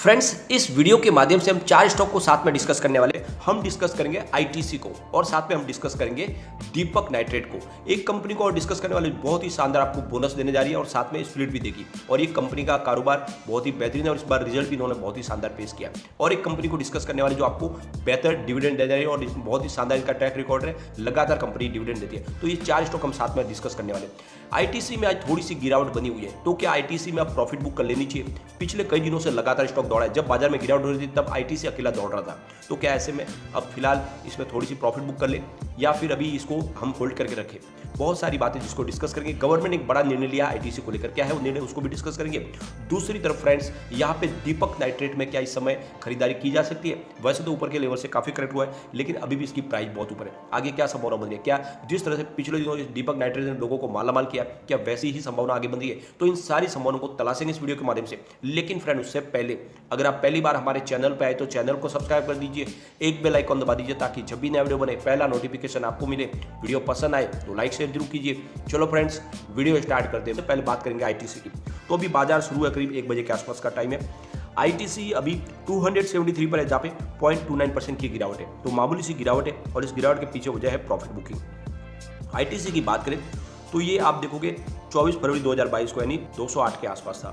Friends, इस video के माध्यम से हम 4 स्टॉक को साथ में डिस्कस करने वाले हैं। हम डिस्कस करेंगे आईटीसी को और साथ में हम डिस्कस करेंगे दीपक नाइट्रेट को। एक कंपनी को और डिस्कस करने वाले बहुत ही शानदार आपको बोनस देने जा रही है और साथ में स्प्लिट भी देगी। और ये कंपनी का कारोबार बहुत ही बेहतरीन है और इस बार रिजल्ट भी इन्होंने बहुत ही शानदार पेश किया। और एक कंपनी को डिस्कस करने वाले जो आपको बेहतर डिविडेंड दे जा रही है और बहुत ही शानदार इसका ट्रैक रिकॉर्ड है, लगातार कंपनी डिविडेंड देती है। तो ये 4 स्टॉक हम साथ में डिस्कस करने वाले। आईटीसी में आज थोड़ी सी गिरावट बनी हुई है, तो क्या आईटीसी में आप प्रॉफिट बुक कर लेनी चाहिए? पिछले कई दिनों से लगातार स्टॉक दौड़ा है। जब बाजार में गिरावट हो रही थी तब आईटीसी अकेला दौड़ रहा था। तो क्या ऐसे में अब फिलहाल इसमें थोड़ी सी प्रॉफिट बुक कर ले या फिर अभी इसको हम होल्ड करके रखें? बहुत सारी बातें जिसको डिस्कस करेंगे। गवर्नमेंट ने एक बड़ा निर्णय लिया आईटीसी को लेकर, क्या है वो निर्णय उसको भी डिस्कस करेंगे। दूसरी तरफ फ्रेंड्स, यहाँ पे दीपक नाइट्रेट में क्या इस समय खरीदारी की जा सकती है? वैसे तो ऊपर के लेवल से काफी करेक्ट हुआ है, लेकिन अभी भी इसकी प्राइस बहुत ऊपर है। आगे क्या संभावना बन रही है? क्या जिस तरह से पिछले दिनों दीपक नाइट्रेट ने लोगों को मालामाल किया, क्या वैसी ही संभावना आगे बन रही है? तो इन सारी संभावनाओं को तलाशेंगे इस वीडियो के माध्यम से। लेकिन फ्रेंड, उससे पहले अगर आप पहली बार हमारे चैनल पे आए तो चैनल को सब्सक्राइब कर दीजिए, एक बेल आइकन दबा दीजिए ताकि जब भी नया वीडियो बने पहला नोटिफिकेशन आपको मिले। वीडियो पसंद आए तो लाइक शेयर जरूर कीजिए। चलो फ्रेंड्स, वीडियो स्टार्ट करते हैं। पहले बात करेंगे आईटीसी की। तो अभी बाजार शुरू है, करीब 1 बजे के आसपास का टाइम है। आईटीसी अभी 273 पर है, जहाँ पे 0.29% की गिरावट है। तो मामूली सी गिरावट है और इस गिरावट के पीछे वजह है प्रॉफिट बुकिंग। आईटीसी की बात करें तो ये आप देखोगे 24 फरवरी 2022 को यानी 208 के आसपास था।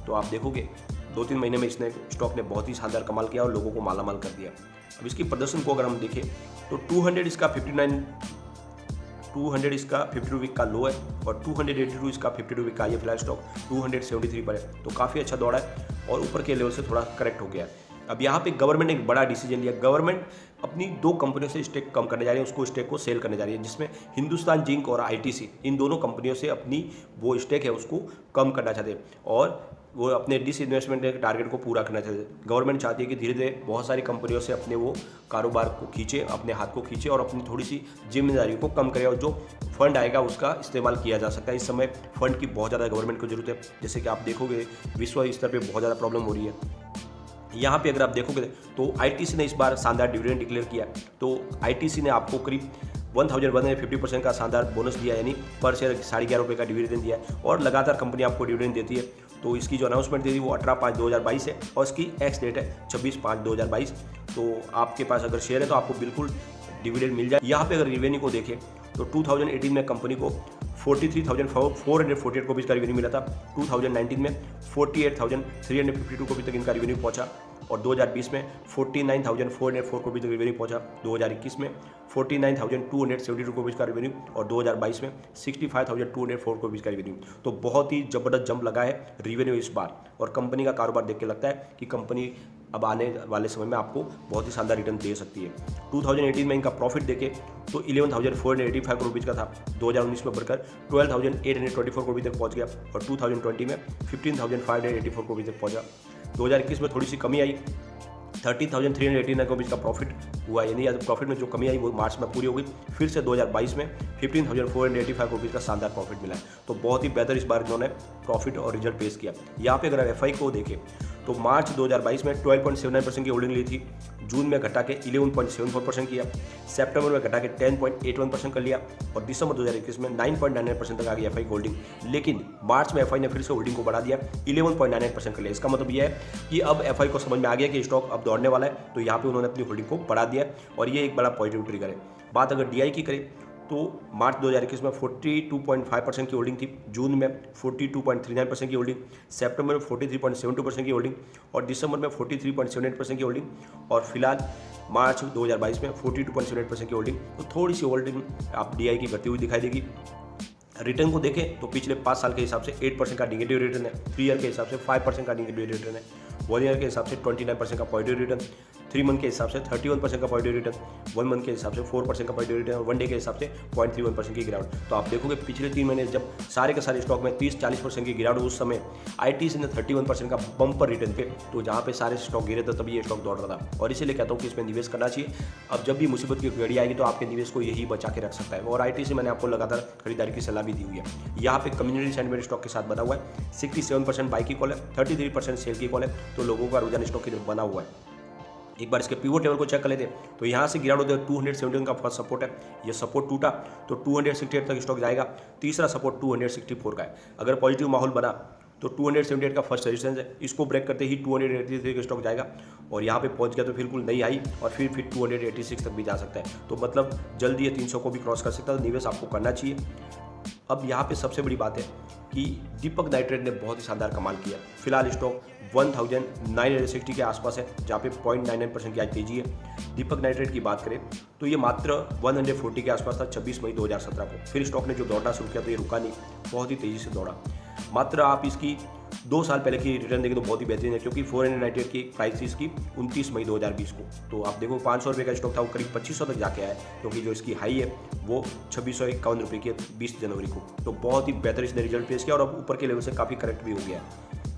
तो आप देखोगे 2-3 महीने में इसने स्टॉक ने बहुत ही शानदार कमाल किया और लोगों को मालामाल कर दिया। अब इसकी प्रदर्शन को अगर हम देखें तो 200 इसका 52 वीक का लो है और 282 इसका 52 वीक का ये फिलहाल स्टॉक 273 पर है। तो काफ़ी अच्छा दौड़ा है और ऊपर के लेवल से थोड़ा करेक्ट हो गया है। अब यहाँ पे गवर्नमेंट ने एक बड़ा डिसीजन लिया। गवर्नमेंट अपनी 2 कंपनियों से स्टेक कम करने जा रही है, उसको स्टेक को सेल करने जा रही है, जिसमें हिंदुस्तान जिंक और आईटीसी, इन दोनों कंपनियों से अपनी वो स्टेक है उसको कम करना चाहते हैं और वो अपने डिसइन्वेस्टमेंट के टारगेट को पूरा करना चाहते हैं। गवर्नमेंट चाहती है कि धीरे धीरे बहुत सारी कंपनियों से अपने वो कारोबार को खींचे, अपने हाथ को खींचे और अपनी थोड़ी सी जिम्मेदारी को कम करे और जो फंड आएगा उसका इस्तेमाल किया जा सकता है। इस समय फंड की बहुत ज़्यादा गवर्नमेंट को जरूरत है। जैसे कि आप देखोगे विश्व स्तर पर बहुत ज़्यादा प्रॉब्लम हो रही है। यहाँ पे अगर आप देखोगे तो आईटीसी ने इस बार शानदार डिविडेंड डिक्लेयर किया। तो आईटीसी ने आपको करीब 1150% का शानदार बोनस दिया, यानी पर शेयर 11.5 रुपये का डिविडेंड दिया है और लगातार कंपनी आपको डिविडेंड देती है। तो इसकी जो अनाउंसमेंट दी थी वो 18/5/2022 है और इसकी एक्स डेट है 26/5/2022। तो आपके पास अगर शेयर है तो आपको बिल्कुल डिविडेंड मिल जाए। यहाँ पे अगर रिवेन्यू को देखें तो 2018 में कंपनी को 43,448 रुपीज़ का रेवेन्यू मिला था। 2019 में 48,352 रुपये तक इनका रेवेन्यू पहुंचा और 2020 में 49,404 रुपये तक रेवेन्यू पहुंचा। 2021 में 49,272 रुपीज़ का रेवेन्यू और 2022 में 65,204 रुपीज़ का रेवेन्यू। तो बहुत ही ज़बरदस्त जंप लगा है रेवेन्यू इस बार और कंपनी का कारोबार देख के लगता है कि कंपनी अब आने वाले समय में आपको बहुत ही शानदार रिटर्न दे सकती है। 2018 में इनका प्रॉफिट देखे तो 11,485 रुपीज़ का था, 2019 में बढ़कर 12,824 रुपये तक पहुंच गया और 2020 में 15,584 रुपये तक पहुंचा। 2021 में थोड़ी सी कमी आई, 13,389 रुपीज़ का प्रॉफिट हुआ, यानी प्रॉफिट में जो कमी आई वो मार्च में पूरी हो गई। फिर से 2022 में 15,485 रुपीज़ का शानदार प्रॉफिट मिला है। तो बहुत ही बेहतर इस बार इन्होंने प्रॉफिट और रिजल्ट पेश किया। यहाँ पे अगर एफआई को देखें तो मार्च 2022 में 12.79% की होल्डिंग ली थी, जून में घटा के 11.74% किया, सितंबर में घटा के 10.81% कर लिया और दिसंबर 2021 में 9.99% तक आ गई एफआई की होल्डिंग। लेकिन मार्च में एफआई ने फिर से होल्डिंग को बढ़ा दिया, 11.98% कर लिया। इसका मतलब यह है कि अब एफआई को समझ में आ गया कि स्टॉक अब दौड़ने वाला है, तो यहाँ पे उन्होंने अपनी होल्डिंग को बढ़ा दिया और ये एक बड़ा पॉजिटिव ट्रिगर है। बात अगर डीआई की करें तो मार्च 2021 में 42.5% की होल्डिंग थी, जून में 42.39% की होल्डिंग, सितंबर में 43.72% की होल्डिंग और दिसंबर में 43.78% की होल्डिंग और फिलहाल मार्च 2022 में 42.78% की होल्डिंग। तो थोड़ी सी होल्डिंग आप डीआई की घटती हुई दिखाई देगी। रिटर्न को देखें तो पिछले 5 साल के हिसाब से 8% का निगेटिव रिटर्न है, 3 ईयर के हिसाब से 5% का निगेटिव रिटर्न है, 1 ईयर के हिसाब से 29% का पॉजिटिव रिटर्न, 3 मंथ के हिसाब से 31% का पॉजिटिव रिटर्न, 1 मंथ के हिसाब से 4% का पॉजिटिव रिटर्न और 1 डे के हिसाब से 0.31% की गिरावट। तो आप देखोगे पिछले 3 महीने जब सारे के सारे स्टॉक में 30-40% की गिरावट, उस समय आईटीसी ने 31% का बम्पर रिटर्न पे, तो जहाँ पे सारे स्टॉक गिरे थे तभी ये स्टॉक दौड़ रहा था। और इसीलिए कहता हूँ कि इसमें निवेश करना चाहिए। अब जब भी मुसीबत की घड़ी आएगी तो आपके निवेश को यही बचा के रख सकता है और आईटीसी मैंने आपको लगातार खरीदारी की सलाह भी दी हुई है। यहाँ पे कम्युनिटी सेंटिमेंट स्टॉक के साथ बना हुआ है, 67% बाई की कॉल है, 33% सेल की कॉल है। तो लोगों का रुझान स्टॉक की तरफ बना हुआ है। एक बार इसके पिवोट लेवल को चेक कर लेते हैं तो यहाँ से गिरावट होते 271 का फर्स्ट सपोर्ट है, ये सपोर्ट टूटा तो 268 तक स्टॉक जाएगा। तीसरा सपोर्ट 264 का है। अगर पॉजिटिव माहौल बना तो 278 का फर्स्ट रेजिस्टेंस है, इसको ब्रेक करते ही 283 का स्टॉक जाएगा और यहाँ पे पहुँच गया तो बिल्कुल नई हाई और फिर 286 तक भी जा सकता है। तो मतलब जल्दी ये 300 को भी क्रॉस कर सकता है, तो निवेश आपको करना चाहिए। अब यहाँ पे सबसे बड़ी बात है कि दीपक नाइट्रेट ने बहुत ही शानदार कमाल किया। फिलहाल स्टॉक 1960 के आसपास है, जहाँ पे 0.99% की आज तेजी है। दीपक नाइट्रेट की बात करें तो ये मात्र 140 के आसपास था 26 मई 2017 को। फिर स्टॉक ने जो दौड़ना शुरू किया तो ये रुका नहीं, बहुत ही तेज़ी से दौड़ा। मात्र आप इसकी 2 साल पहले की रिटर्न देखें तो बहुत ही बेहतरीन है, क्योंकि 498 की प्राइस थी इसकी 29 मई 2020 को। तो आप देखो 500 रुपये का स्टॉक था, वो करीब 2500 तक जाके आया है, क्योंकि जो इसकी हाई है वो 2651 रुपये की है 20 जनवरी को। तो बहुत ही बेहतर इसने रिजल्ट पेश किया और अब ऊपर के लेवल से काफ़ी करेक्ट भी हो गया है।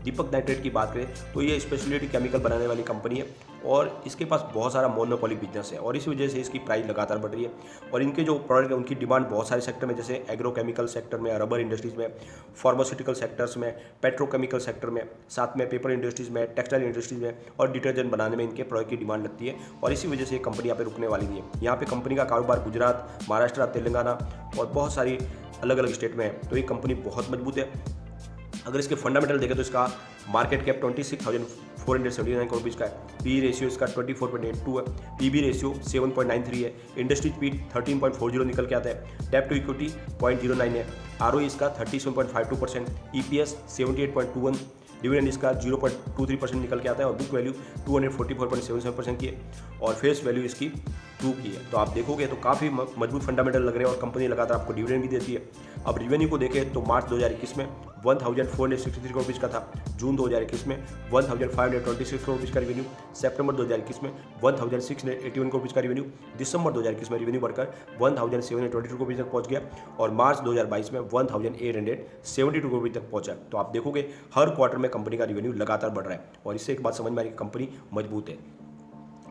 दीपक नाइट्रेट की बात करें तो ये स्पेशलिटी केमिकल बनाने वाली कंपनी है और इसके पास बहुत सारा मोनोपोली बिजनेस है और इस वजह से इसकी प्राइस लगातार बढ़ रही है। और इनके जो प्रोडक्ट है उनकी डिमांड बहुत सारे सेक्टर में, जैसे एग्रोकेमिकल सेक्टर में, रबर इंडस्ट्रीज़ में, फार्मास्यूटिकल सेक्टर्स में, पेट्रोकेमिकल सेक्टर में, साथ में पेपर इंडस्ट्रीज़ में, टेक्सटाइल इंडस्ट्रीज़ में और डिटर्जेंट बनाने में इनके प्रोडक्ट की डिमांड लगती है और इसी वजह से ये कंपनी यहाँ पे रुकने वाली नहीं है। यहाँ पे कंपनी का कारोबार गुजरात, महाराष्ट्र, तेलंगाना और बहुत सारी अलग अलग स्टेट में है। तो ये कंपनी बहुत मजबूत है। अगर इसके फंडामेंटल देखें तो इसका मार्केट कैप 26,479 करोड़ रुपये का है। पी रेशियो इसका 24.82 है। पीबी रेशियो 7.93 है। इंडस्ट्री स्पीड 13.40 निकल के आता है। डेब्ट टू इक्विटी 0.09 है। आरओई इसका 37.52%। ईपीएस 78.21, डिविडेंड इसका 0.23% निकल के आता है और बुक वैल्यू 244.77% की है और फेस वैल्यू इसकी 2 की है। तो आप देखोगे तो काफ़ी मजबूत फंडामेंटल लग रहे हैं और कंपनी लगातार आपको डिविडेंड भी देती है। अब रिवेन्यू को देखें तो मार्च 2021 में 1463 करोड़ रुपये का था, जून 2021 में 1526 करोड़ रुपये का रिवेन्यू, सितंबर 2021 में 1681 करोड़ रुपये का रिवेन्यू, दिसंबर 2021 में रिवेन्यू बढ़कर 1722 करोड़ रुपये तक पहुंच गया और मार्च 2022 में 1872 करोड़ रुपये तक पहुंचा। तो आप देखोगे हर क्वार्टर में कंपनी का रिवेन्यू लगातार बढ़ रहा है और इससे एक बात समझ में आ रही है कि कंपनी मजबूत है।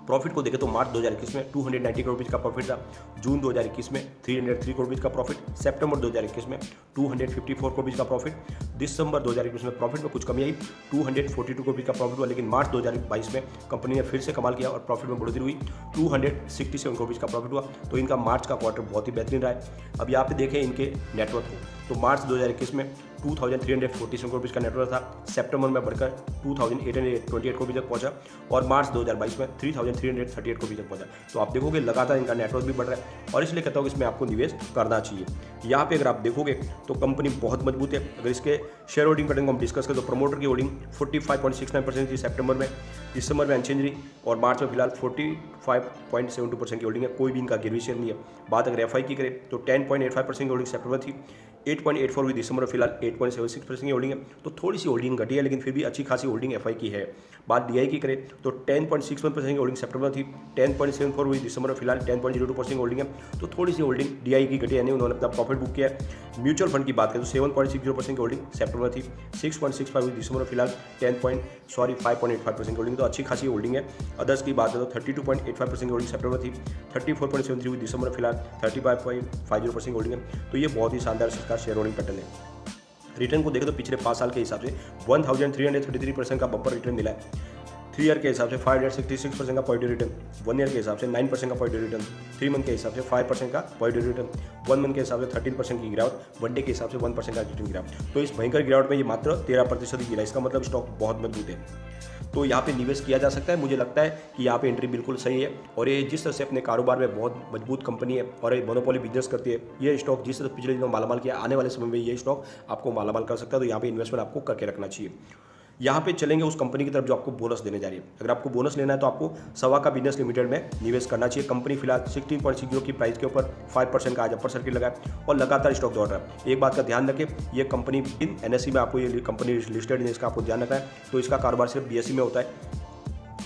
प्रॉफिट को देखें तो मार्च 2021 में 290 करोड़ रुपये का प्रॉफिट था, जून 2021 में 303 करोड़ रुपये का प्रॉफिट, सितंबर 2021 में 254 करोड़ रुपये का प्रॉफिट, दिसंबर 2021 में प्रॉफिट में कुछ कमी आई, 242 करोड़ रुपये का प्रॉफिट हुआ। लेकिन मार्च 2022 में कंपनी ने फिर से कमाल किया और प्रॉफिट में बढ़ोतरी हुई, 267 करोड़ रुपये का प्रॉफिट हुआ। तो इनका मार्च का क्वार्टर बहुत ही बेहतरीन रहा है। अब यहाँ पे देखें इनके नेटवर्क को तो मार्च 2021 में 2347 करोड़ रुपये का नेटवर्क था, सितंबर में बढ़कर 2828 करोड़ रुपये तक पहुंचा और मार्च 2022 में 3338 करोड़ रुपये तक पहुंचा। तो आप देखोगे लगातार इनका नेटवर्क भी बढ़ रहा है और इसलिए कहता हूँ कि इसमें आपको निवेश करना चाहिए। यहाँ पे अगर आप देखोगे तो कंपनी बहुत मजबूत है। अगर इसके शेयर होल्डिंग पैटर्न को हम डिस्कस करें तो प्रमोटर की होल्डिंग 45.69% थी सितंबर में, दिसंबर में अनचेंज रही और मार्च में फिलहाल 45.72% की होल्डिंग है। कोई भी इनका गिरवी शेयर नहीं है। बात अगर एफआई की करें तो 10.85% की होल्डिंग सितंबर थी, 8.84 हुई दिसंबर में, फिलहाल 8.76% की होल्डिंग है। तो थोड़ी सी होल्डिंग घटी है लेकिन फिर भी अच्छी खासी होल्डिंग एफआई की है। बात डीआई की करें तो 10.61% की होल्डिंग सितंबर थी, 10.74 हुई दिसंबर में, फिलहाल 10.02% की होल्डिंग है। तो थोड़ी सी होल्डिंग डीआई की घटी, यानी उन्होंने अपना प्रॉफिट बुक किया है। म्यूचुअल फंड की बात करें तो 7.60% की होल्डिंग सितंबर थी, 6.65 हुई दिसंबर में, फिलहाल 5.85% की होल्डिंग, तो अच्छी खासी होल्डिंग है। अदर्स की बात करें तो 32.85% की होल्डिंग सितंबर थी, 34.73 हुई दिसंबर में, फिलहाल 35.50% की होल्डिंग है। तो ये बहुत ही शानदार इसका शेयर होल्डिंग पैटर्न है। रिटर्न को देखें तो पिछले 5 साल के हिसाब से 1333% का बम्पर रिटर्न मिला है। 3 ईयर के हिसाब से 566% का पॉजिटिव रिटर्न, 1 ईयर के हिसाब से 9% का पॉजिटिव रिटर्न, 3 मंथ के हिसाब से 5% का पॉजिटिव रिटर्न, 1 मंथ के हिसाब से 13% की गिरावट, 1 डे के हिसाब से 1% का रिटर्न गिरावट। तो इस भयंकर गिरावट में ये मात्र 13% गिरा। इसका मतलब स्टॉक बहुत मजबूत है। तो यहाँ पे निवेश किया जा सकता है। मुझे लगता है कि यहाँ पे एंट्री बिल्कुल सही है और ये जिस तरह से अपने कारोबार में बहुत मजबूत कंपनी है और ये मोनोपोली बिजनेस करती है, ये स्टॉक जिस तरह पिछले दिनों मालामाल किया, आने वाले समय में ये स्टॉक आपको मालामाल कर सकता है। तो यहाँ पे इन्वेस्टमेंट आपको करके रखना चाहिए। यहाँ पे चलेंगे उस कंपनी की तरफ जो आपको बोनस देने जा रही है। अगर आपको बोनस लेना है तो आपको सवा का बिजनेस लिमिटेड में निवेश करना चाहिए। कंपनी फिलहाल 16.60 की प्राइस के ऊपर 5% का आज अपर सर्किट लगा है और लगातार स्टॉक दौड़ रहा है। एक बात का ध्यान रखें, ये कंपनी इन एनएससी में आपको ये कंपनी लिस्टेड है, इसका आपको ध्यान रखना है। तो इसका कारोबार सिर्फ बीएसई में होता है।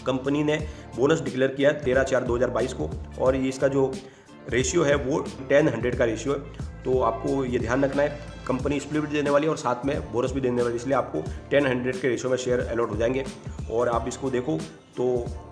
कंपनी ने बोनस डिक्लेयर किया है 13/4/2022 को और ये इसका जो रेशियो है वो 10:100 का रेशियो है। तो आपको ये ध्यान रखना है, कंपनी स्प्लिट भी देने वाली है और साथ में बोनस भी देने वाली है, इसलिए आपको 10:100 के रेशियो में शेयर अलॉट हो जाएंगे। और आप इसको देखो तो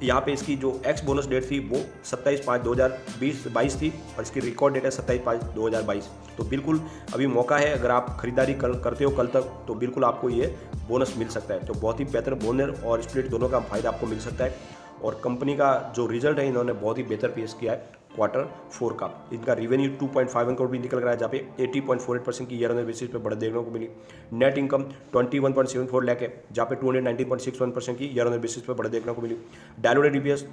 यहाँ पे इसकी जो एक्स बोनस डेट थी वो 27/5/2022 थी और इसकी रिकॉर्ड डेट है 27/5/2022। तो बिल्कुल अभी मौका है, अगर आप खरीदारी करते हो कल तक तो बिल्कुल आपको ये बोनस मिल सकता है। तो बहुत ही बेहतर बोनस और स्प्लिट दोनों का फायदा आपको मिल सकता है और कंपनी का जो रिजल्ट है इन्होंने बहुत ही बेहतर पेश किया है। Q4 का। इनका रेवेन्यू 2.51 करोड़ भी निकल रहा है, जहाँ पे 80.48% की ईयर ऑन बेसिस पे बढ़त देखने को मिली। नेट इनकम 21.74 लाख है, जहाँ पे 219.61% की ईयर ऑन बेसिस पे बढ़त देखने को मिली। डायलूटेड EPS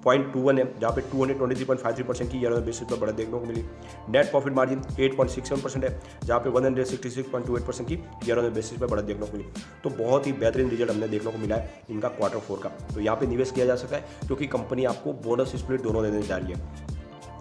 0.21 है, जहाँ पे 223.53% की ईयर ऑन बेसिस पे बढ़त देखने को मिली। नेट प्रॉफिट मार्जिन 8.67% है, जहाँ पे 166.28% की ईयर ऑन बेसिस पे बढ़त देखने को मिली। तो बहुत ही बेहतरीन रिजल्ट हमने देखने को मिला है इनका Q4 का। तो यहाँ पे निवेश किया जा सकता है, क्योंकि कंपनी आपको बोनस स्प्लिट दोनों देने जा रही है।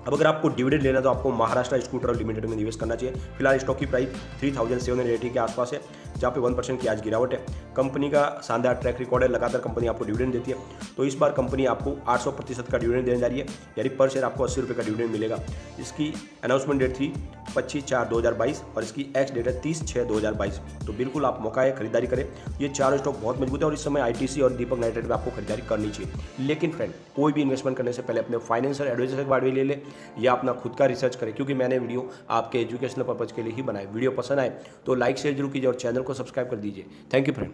अब अगर आपको डिविडेंड लेना तो आपको महाराष्ट्र स्कूटर लिमिटेड में निवेश करना चाहिए। फिलहाल स्टॉक की प्राइस 3780 के आसपास है, जहाँ पे 1% की आज गिरावट है। कंपनी का शानदार ट्रैक रिकॉर्ड है, लगातार कंपनी आपको डिविडेंड देती है। तो इस बार कंपनी आपको 800% का डिविडेंड देने जा रही है, यानी पर शेयर आपको 80 रुपये का डिविडेंड मिलेगा। इसकी अनाउंसमेंट डेट थी 25/4/2022 और इसकी एक्स डेट है 30/6/2022। तो बिल्कुल आप मौका है, खरीदारी करें। ये चारों स्टॉक बहुत मजबूत है और इस समय ITC और दीपक नाइट्रेट में आपको खरीदारी करनी चाहिए। लेकिन फ्रेंड, कोई भी इन्वेस्टमेंट करने से पहले अपने फाइनेंशियल एडवाइजर से बात भी ले ले या अपना खुद का रिसर्च करें, क्योंकि मैंने वीडियो आपके एजुकेशनल पर्पज के लिए ही बनाए। वीडियो पसंद आए तो लाइक शेयर जरूर कीजिए और चैनल को सब्सक्राइब कर दीजिए। Thank you friend.